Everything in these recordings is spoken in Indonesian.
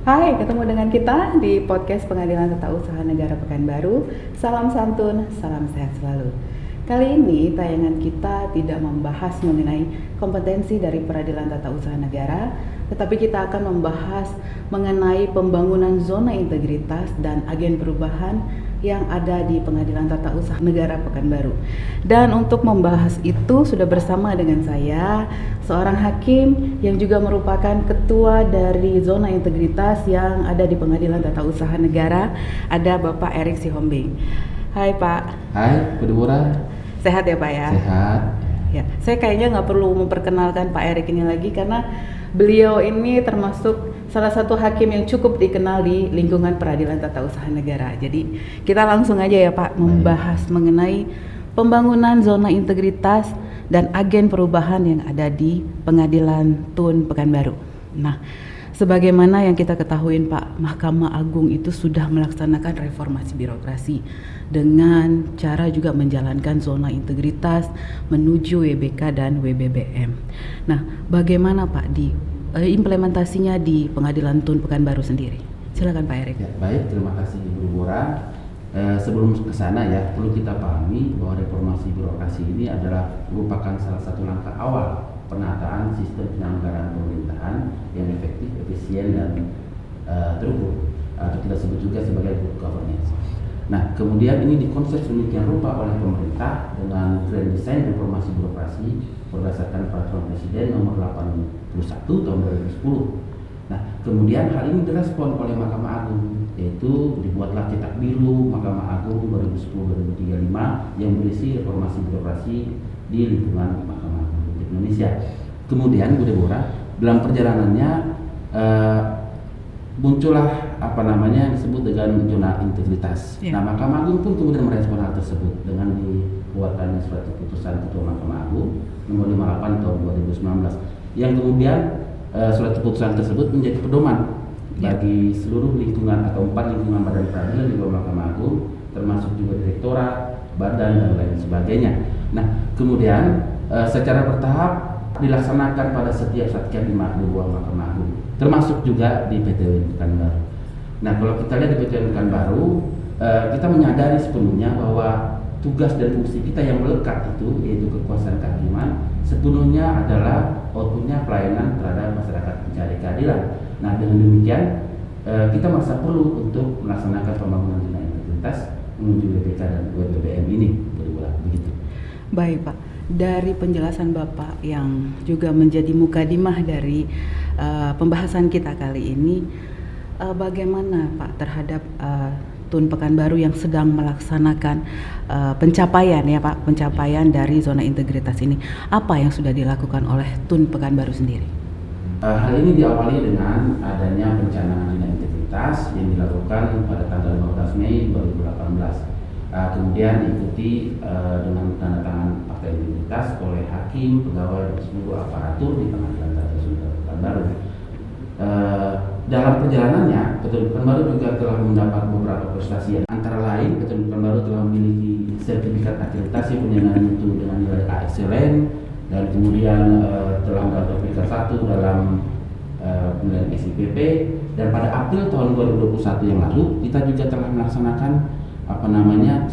Hai, ketemu dengan kita di podcast Pengadilan Tata Usaha Negara Pekanbaru. Salam santun, salam sehat selalu. Kali ini tayangan kita tidak membahas mengenai kompetensi dari Peradilan Tata Usaha Negara, tetapi kita akan membahas mengenai pembangunan zona integritas dan agen perubahan yang ada di Pengadilan Tata Usaha Negara Pekanbaru. Dan untuk membahas itu sudah bersama dengan saya seorang hakim yang juga merupakan ketua dari zona integritas yang ada di Pengadilan Tata Usaha Negara, ada Bapak Erik Sihombing. Hai Pak. Hai, Bu Deborah. Sehat ya Pak ya? Sehat. Ya, saya kayaknya nggak perlu memperkenalkan Pak Erik ini lagi karena beliau ini termasuk salah satu hakim yang cukup dikenal di lingkungan Peradilan Tata Usaha Negara. Jadi kita langsung aja ya Pak membahas mengenai pembangunan zona integritas dan agen perubahan yang ada di Pengadilan TUN Pekanbaru. Nah, sebagaimana yang kita ketahui Pak, Mahkamah Agung itu sudah melaksanakan reformasi birokrasi dengan cara juga menjalankan zona integritas menuju WBK dan WBBM. Nah, bagaimana Pak di implementasinya di Pengadilan TUN Pekanbaru sendiri? Silakan Pak Erik. Ya, baik, terima kasih Bu Deborah. Sebelum ke sana ya, perlu kita pahami bahwa reformasi birokrasi ini adalah merupakan salah satu langkah awal penataan sistem penyelenggaraan pemerintahan yang efektif, efisien, dan terukur, atau kita sebut juga sebagai good governance. Nah, kemudian ini dikonsep sedemikian rupa oleh pemerintah dengan Grand Design Reformasi Birokrasi berdasarkan Peraturan Presiden Nomor 81 Tahun 2010. Nah, kemudian hal ini direspon oleh Mahkamah Agung, yaitu dibuatlah Cetak Biru Mahkamah Agung 2010-2035 yang berisi reformasi birokrasi di lingkungan Mahkamah Agung Republik Indonesia. Kemudian Bu Deborah, dalam perjalanannya muncullah yang disebut dengan zona integritas. Ya. Nah, Mahkamah Agung pun kemudian merespon hal tersebut dengan dibuatannya surat keputusan Ketua Mahkamah Agung Nomor 58 Tahun 2019 yang kemudian surat keputusan tersebut menjadi pedoman bagi seluruh lingkungan atau 4 lingkungan badan peradilan di bawah Mahkamah Agung, termasuk juga direktorat, badan, dan lain sebagainya. Nah, kemudian secara bertahap dilaksanakan pada setiap satker di bawah Mahkamah Agung, termasuk juga di PTUN Pekanbaru. Nah, kalau kita lihat di PTUN Pekanbaru, kita menyadari sepenuhnya bahwa tugas dan fungsi kita yang melekat itu, yaitu kekuasaan kehakiman, sepenuhnya adalah outputnya pelayanan terhadap masyarakat pencari keadilan. Nah, dengan demikian kita merasa perlu untuk melaksanakan pembangunan zona integritas menuju WBK dan WBBM ini, begitu. Baik Pak, dari penjelasan Bapak yang juga menjadi mukadimah dari pembahasan kita kali ini, bagaimana Pak terhadap TUN Pekanbaru yang sedang melaksanakan pencapaian dari zona integritas ini? Apa yang sudah dilakukan oleh TUN Pekanbaru sendiri? Hal ini diawali dengan adanya perencanaan zona integritas yang dilakukan pada tanggal 15 Mei 2018. Kemudian diikuti dengan tanda tangan fakta integritas oleh hakim, pegawai, dan seluruh aparatur di Pengadilan Tata Usaha Pekanbaru. Dalam perjalanannya, PTUN Pekanbaru juga telah mendapat beberapa prestasi. Antara lain, PTUN Pekanbaru telah memiliki sertifikat akreditasi penilaian mutu dengan nilai A excellent, dan kemudian telah mendapat peringkat 1 dalam penilaian SIPP. Dan pada April tahun 2021 yang lalu, kita juga telah melaksanakan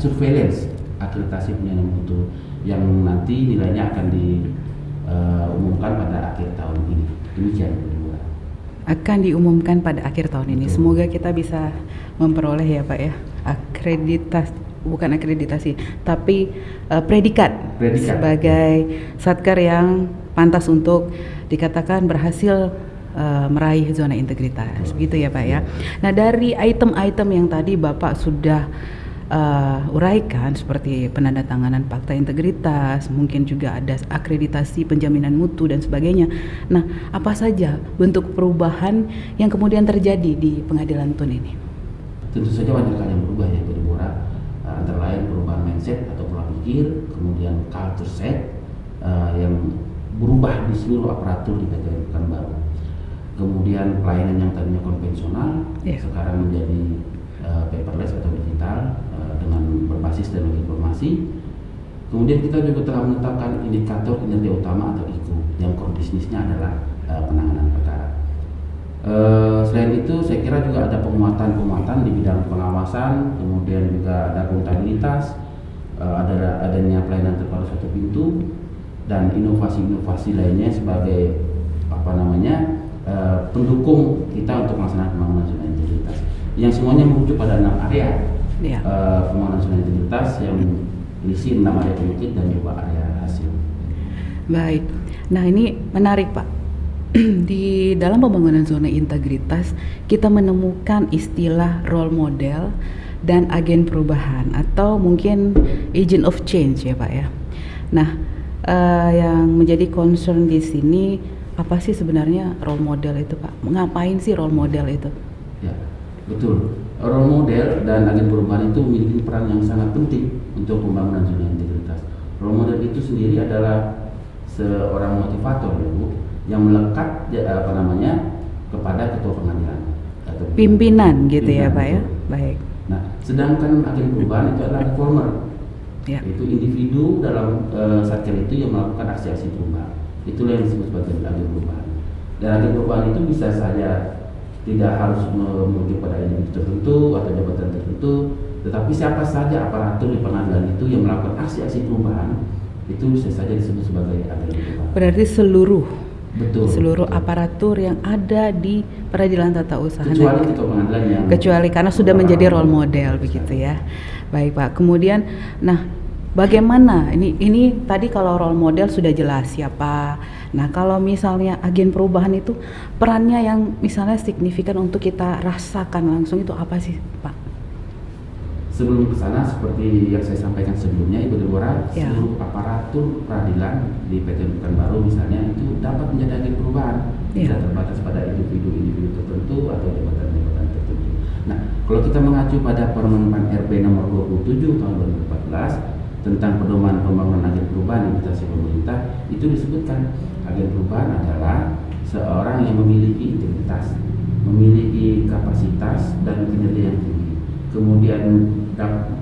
surveillance akreditasi penilaian mutu yang nanti nilainya akan diumumkan pada akhir tahun ini. Demikian. Akan diumumkan pada akhir tahun ini. Semoga kita bisa memperoleh ya Pak ya bukan akreditasi tapi predikat sebagai satker yang pantas untuk dikatakan berhasil meraih zona integritas, begitu ya Pak ya. Nah, dari item-item yang tadi Bapak sudah uraikan seperti penandatanganan fakta integritas, mungkin juga ada akreditasi penjaminan mutu dan sebagainya. Nah, apa saja bentuk perubahan yang kemudian terjadi di Pengadilan TUN ini? Tentu saja banyak hal yang berubah ya Bu Deborah, antara lain perubahan mindset atau pola pikir, kemudian culture set yang berubah di seluruh aparatur di PTUN Pekanbaru. Kemudian pelayanan yang tadinya konvensional sekarang menjadi paperless atau digital dengan berbasis teknologi informasi. Kemudian kita juga telah menetapkan indikator kinerja utama atau IKU yang core bisnisnya adalah penanganan perkara. Selain itu saya kira juga ada penguatan di bidang pengawasan, kemudian juga ada akuntabilitas, adanya pelayanan terpadu satu pintu, dan inovasi-inovasi lainnya sebagai pendukung kita untuk melaksanakan pembangunan zona integritas. Yang semuanya merujuk pada 6 area pembangunan zona integritas yang berisi 6 area penyakit dan juga area hasil. Baik. Nah, ini menarik, Pak. Di dalam pembangunan zona integritas kita menemukan istilah role model dan agen perubahan atau mungkin agent of change ya Pak ya. Nah, yang menjadi concern di sini apa sih sebenarnya role model itu Pak? Ngapain sih role model itu? Ya, betul. Role model dan agen perubahan itu memiliki peran yang sangat penting untuk pembangunan zona integritas. Role model itu sendiri adalah seorang motivator ya Bu, yang melekat kepada ketua pengadilan atau pimpinan gitu ya Pak ya. Baik. Nah, sedangkan agen perubahan itu adalah reformer, itu individu dalam satker itu yang melakukan aksi-aksi perubahan. Itulah yang disebut sebagai agen perubahan. Dan agen perubahan itu bisa saja tidak harus merujuk pada individu tertentu atau jabatan tertentu, tetapi siapa saja aparatur di pengadilan itu yang melakukan aksi-aksi perubahan itu bisa saja disebut sebagai agen perubahan. Berarti seluruh betul. aparatur yang ada di peradilan tata usaha kecuali ketua pengadilan yang karena sudah menjadi role model begitu ya. Baik Pak. Kemudian bagaimana ini tadi kalau role model sudah jelas siapa. Nah, kalau misalnya agen perubahan itu perannya yang misalnya signifikan untuk kita rasakan langsung itu apa sih, Pak? Sebelum ke sana, seperti yang saya sampaikan sebelumnya, Ibu Deborah, seluruh aparatur peradilan di PT Pekanbaru misalnya itu dapat menjadi agen perubahan, tidak terbatas pada individu-individu tertentu atau jabatan-jabatan tertentu. Nah, kalau kita mengacu pada Permen RB nomor 27 tahun 2014 tentang pedoman pembangunan agen perubahan yang ditaati pemerintah, itu disebutkan agen perubahan adalah seorang yang memiliki integritas, memiliki kapasitas dan kinerja yang tinggi, kemudian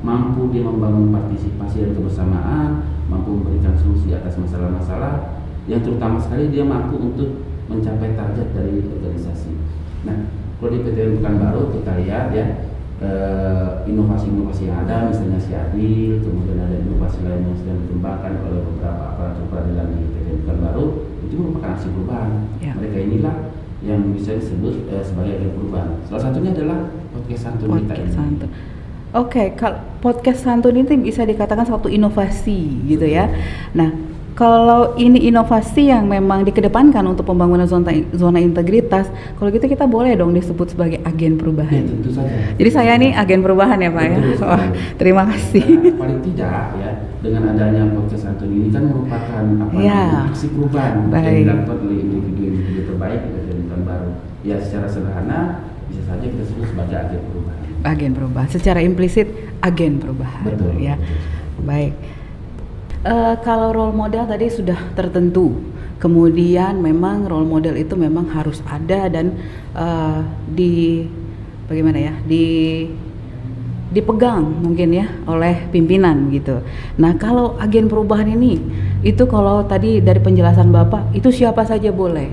mampu dia membangun partisipasi dan kebersamaan, mampu memberikan solusi atas masalah-masalah yang terutama sekali dia mampu untuk mencapai target dari organisasi. Nah, kalau di PT Pekanbaru kita lihat ya inovasi-inovasi yang ada, misalnya si Adil, kemudian ada inovasi lain yang sedang dikembangkan oleh beberapa aparatur peradilan di PT Pekanbaru, itu merupakan aksi perubahan. Mereka inilah yang bisa disebut sebagai agen perubahan. Salah satunya adalah podcast Santun kita ini. Oke, kalau podcast Santun itu bisa dikatakan satu inovasi gitu ya. Nah, kalau ini inovasi yang memang dikedepankan untuk pembangunan zona integritas, kalau gitu kita boleh dong disebut sebagai agen perubahan. Ya, tentu saja. Jadi saya ini agen perubahan ya Pak ya. Oh, terima kasih. Nah, paling tidak ya dengan adanya podcast Santun ini kan merupakan aksi perubahan yang dilakukan oleh individu-individu terbaik dari Pekanbaru. Ya, secara sederhana bisa saja kita sebut sebagai agen perubahan. Agen perubahan, secara implisit agen perubahan. Betul. Ya, baik. Kalau role model tadi sudah tertentu, kemudian memang role model itu memang harus ada dan dipegang mungkin ya oleh pimpinan gitu. Nah, kalau agen perubahan ini, itu kalau tadi dari penjelasan Bapak itu siapa saja boleh.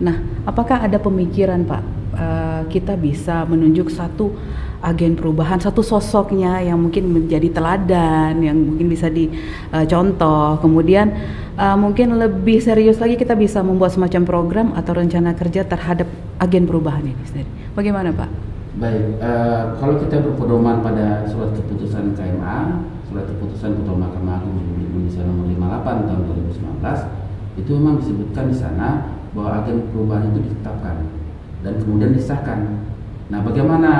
Nah, apakah ada pemikiran Pak kita bisa menunjuk satu agen perubahan, satu sosoknya yang mungkin menjadi teladan, yang mungkin bisa dicontoh, kemudian mungkin lebih serius lagi kita bisa membuat semacam program atau rencana kerja terhadap agen perubahan ini sendiri. Bagaimana Pak? Baik, kalau kita berpedoman pada surat keputusan KMA, surat keputusan Ketua Mahkamah Agung Republik Indonesia nomor 58 tahun 2019, itu memang disebutkan di sana bahwa agen perubahan itu ditetapkan dan kemudian disahkan. Nah, bagaimana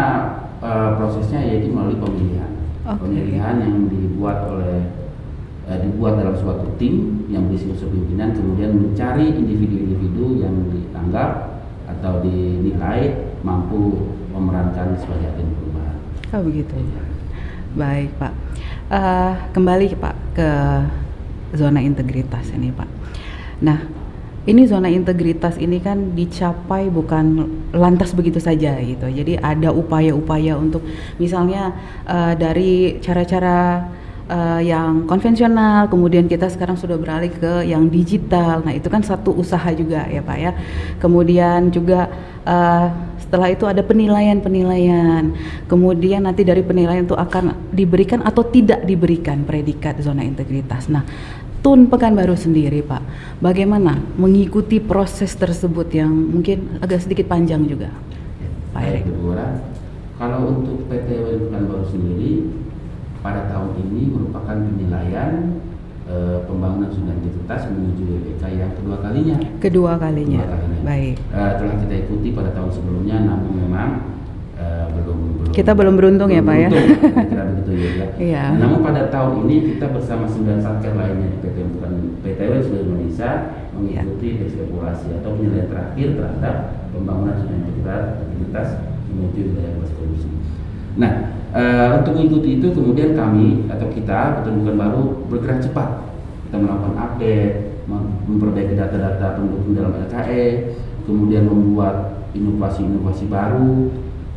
prosesnya? Yaitu melalui pemilihan. Pemilihan yang dibuat dalam suatu tim yang berisi unsur pimpinan, kemudian mencari individu-individu yang dianggap atau dinilai mampu memerankan sebagai agen perubahan. Oh begitu. Baik Pak. Kembali Pak ke zona integritas ini Pak. Nah, ini zona integritas ini kan dicapai bukan lantas begitu saja gitu. Jadi ada upaya-upaya untuk misalnya dari cara-cara yang konvensional, kemudian kita sekarang sudah beralih ke yang digital. Nah itu kan satu usaha juga ya Pak ya. Kemudian juga setelah itu ada penilaian, kemudian nanti dari penilaian itu akan diberikan atau tidak diberikan predikat zona integritas. Nah TUN Pekanbaru sendiri Pak, bagaimana mengikuti proses tersebut yang mungkin agak sedikit panjang juga Pak Erik? Kalau untuk PT WN Pekanbaru sendiri pada tahun ini merupakan penilaian pembangunan zona integritas menuju WBK yang kedua kalinya. Baik. Telah kita ikuti pada tahun sebelumnya, namun memang kita belum beruntung ya Pak ya. Kira begitu ya. Iya. Namun pada tahun ini kita bersama 9 satker lainnya di PT WN seluruh Indonesia mengikuti evaluasi atau penilaian terakhir terhadap pembangunan zona integritas menuju wilayah bebas korupsi. Nah, untuk mengikuti itu kemudian kami atau kita PT Pekanbaru bergerak cepat. Kita melakukan update, memperbaiki data-data pendukung dalam LKE, kemudian membuat inovasi-inovasi baru,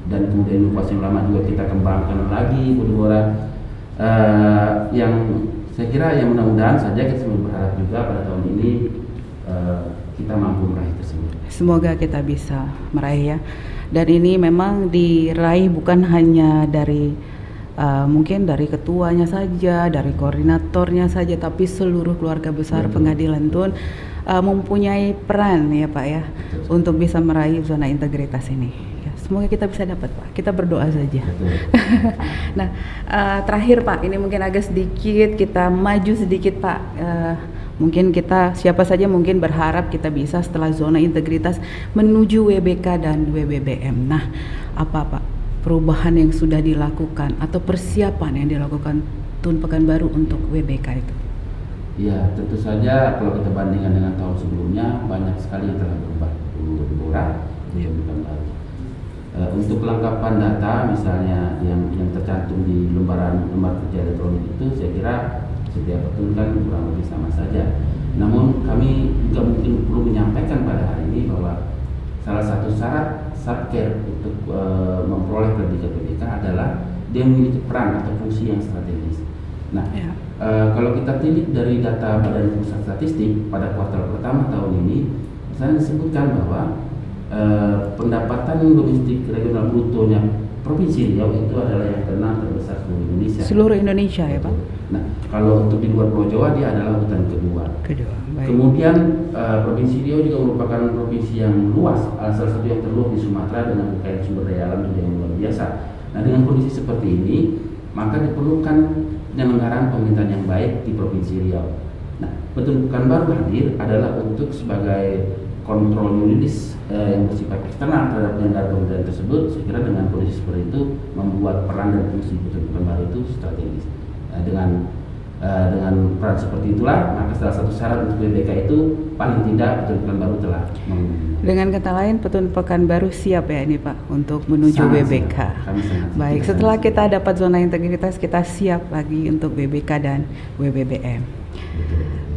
dan kemudian inovasi yang lama juga kita kembangkan lagi, yang saya kira yang mudah-mudahan saja kita berharap juga pada tahun ini kita mampu meraih tersebut. Semoga kita bisa meraih ya. Dan ini memang diraih bukan hanya dari mungkin dari ketuanya saja, dari koordinatornya saja, tapi seluruh keluarga besar Pengadilan TUN mempunyai peran ya Pak ya untuk bisa meraih zona integritas ini. Semoga kita bisa dapat Pak, kita berdoa saja. Nah terakhir Pak, ini mungkin agak sedikit kita maju sedikit Pak. Mungkin kita siapa saja mungkin berharap kita bisa setelah zona integritas menuju WBK dan WBBM. Nah apa Pak perubahan yang sudah dilakukan atau persiapan yang dilakukan TUN Pekanbaru untuk WBK itu? Ya tentu saja kalau kita bandingkan dengan tahun sebelumnya banyak sekali yang telah berubah di Pekanbaru. Untuk kelengkapan data misalnya yang tercantum di lembar kerja elektronik itu saya kira setiap TUN kan kurang lebih sama saja. Namun kami juga mungkin perlu menyampaikan pada hari ini bahwa salah satu syarat satker untuk memperoleh predikat WBK adalah dia memiliki peran atau fungsi yang strategis. Nah, kalau kita tilik dari data Badan Pusat Statistik pada kuartal pertama tahun ini, saya disebutkan bahwa pendapatan domestik regional brutonya Provinsi Riau itu adalah yang ke-6 terbesar seluruh Indonesia. Seluruh Indonesia ya Pak? Nah, kalau untuk di luar Pulau Jawa dia adalah urutan kedua. Baik. Kemudian Provinsi Riau juga merupakan provinsi yang luas, salah satu yang terluas di Sumatera dengan kekayaan sumber daya alam juga yang luar biasa. Nah, dengan kondisi seperti ini, maka diperlukan penyelenggaraan pemerintahan yang baik di Provinsi Riau. Nah, PT Pekanbaru hadir adalah untuk sebagai kontrol yuridis yang bersifat eksternal terhadap penyelenggaraan pemerintahan tersebut. Saya kira dengan kondisi seperti itu membuat peran dan fungsi PT Pekanbaru itu strategis. Dengan peran seperti itulah maka salah satu syarat untuk WBK itu paling tidak PT Pekanbaru telah dengan kata lain PT Pekanbaru siap ya ini Pak untuk menuju WBK. Baik, setelah kita dapat zona integritas kita siap lagi untuk WBK dan WBBM.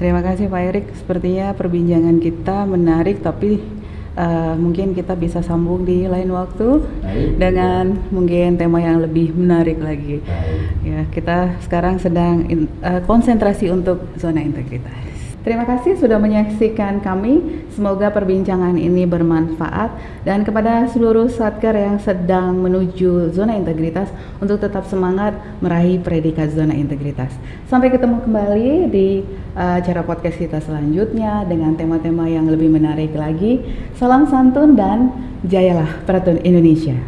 Terima kasih Pak Erik, sepertinya perbincangan kita menarik tapi mungkin kita bisa sambung di lain waktu dengan mungkin tema yang lebih menarik lagi. Ya, kita sekarang sedang konsentrasi untuk zona integritas. Terima kasih sudah menyaksikan kami. Semoga perbincangan ini bermanfaat dan kepada seluruh satker yang sedang menuju zona integritas untuk tetap semangat meraih predikat zona integritas. Sampai ketemu kembali di acara podcast kita selanjutnya dengan tema-tema yang lebih menarik lagi. Salam santun dan jayalah Peratun Indonesia.